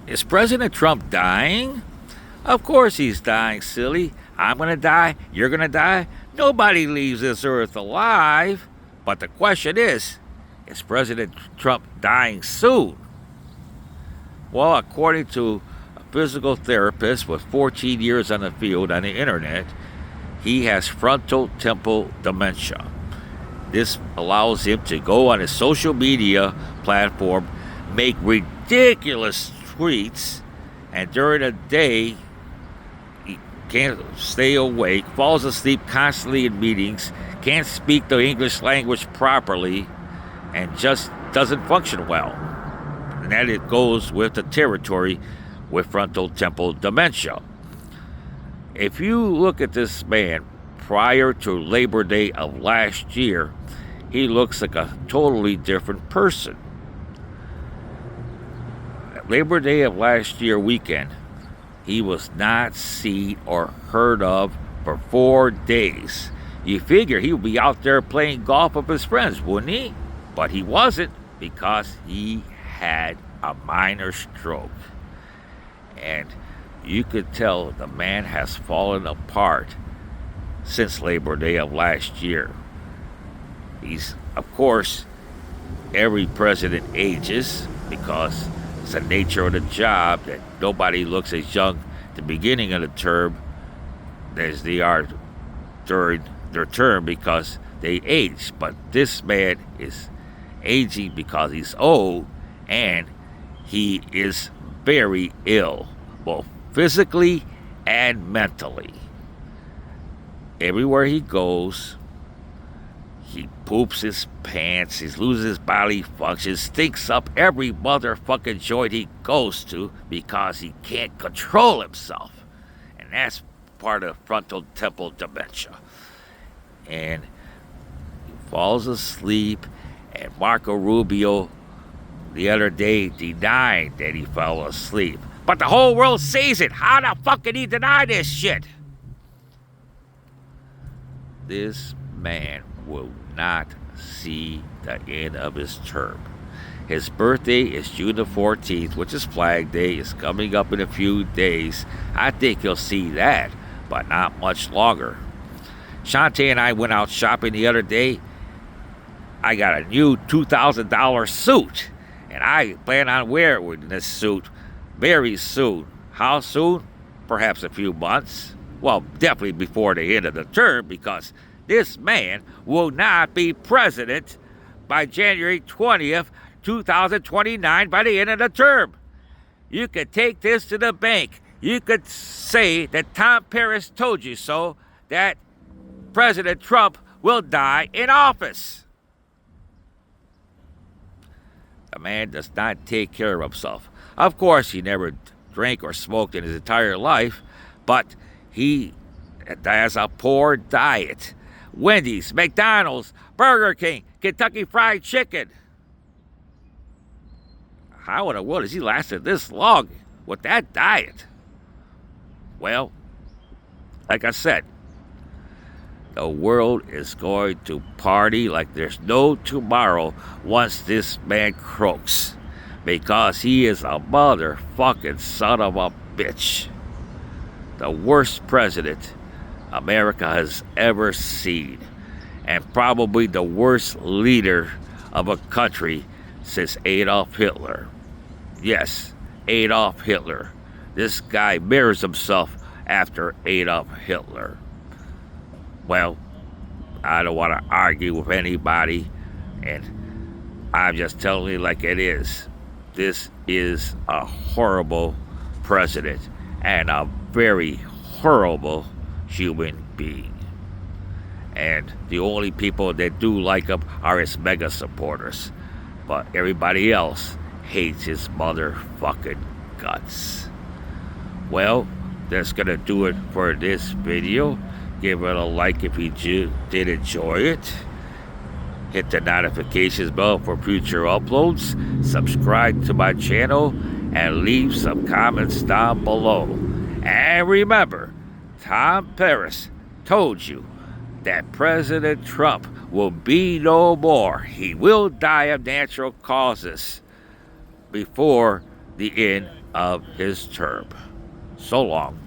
Is President Trump dying? Of course he's dying, silly. I'm gonna die. You're gonna die. Nobody leaves this earth alive. But the question is President Trump dying soon? Well, according to a physical therapist with 14 years on the field on the internet, he has frontal temporal dementia. This allows him to go on his social media platform, make ridiculous tweets, and during the day, he can't stay awake, falls asleep constantly in meetings, can't speak the English language properly, and just doesn't function well. And that it goes with the territory with frontal temporal dementia. If you look at this man prior to Labor Day of last year, he looks like a totally different person. Labor Day of last year weekend, he was not seen or heard of for 4 days. You figure he would be out there playing golf with his friends, wouldn't he? But he wasn't, because he had a minor stroke. And you could tell the man has fallen apart since Labor Day of last year. He's, of course, every president ages, because it's the nature of the job that nobody looks as young at the beginning of the term as they are during their term, because they age. But this man is aging because he's old, and he is very ill, both physically and mentally. Everywhere he goes, he poops his pants, he loses his bodily functions, stinks up every motherfucking joint he goes to because he can't control himself. And that's part of frontal temporal dementia. And he falls asleep, and Marco Rubio the other day denied that he fell asleep. But the whole world sees it. How the fuck can he deny this shit? This man will not see the end of his term. His birthday is June the 14th, which is Flag Day. It's coming up in a few days. I think he'll see that, but not much longer. Shantae and I went out shopping the other day. I got a new $2,000 suit, and I plan on wearing this suit very soon. How soon? Perhaps a few months. Well, definitely before the end of the term, because this man will not be president by January 20th, 2029, by the end of the term. You could take this to the bank. You could say that Tom Paris told you so, that President Trump will die in office. The man does not take care of himself. Of course, he never drank or smoked in his entire life, but he has a poor diet. Wendy's, McDonald's, Burger King, Kentucky Fried Chicken. How in the world has he lasted this long with that diet? Well, like I said, the world is going to party like there's no tomorrow once this man croaks, because he is a motherfucking son of a bitch. The worst president America has ever seen, and probably the worst leader of a country since Adolf Hitler. Yes, Adolf Hitler. This guy mirrors himself after Adolf Hitler. Well, I don't want to argue with anybody, and I'm just telling you like it is. This is a horrible president and a very horrible human being. And the only people that do like him are his mega supporters. But everybody else hates his motherfucking guts. Well, that's gonna do it for this video. Give it a like if you did enjoy it. Hit the notifications bell for future uploads. Subscribe to my channel and leave some comments down below. And remember, Tom Paris told you that President Trump will be no more. He will die of natural causes before the end of his term. So long.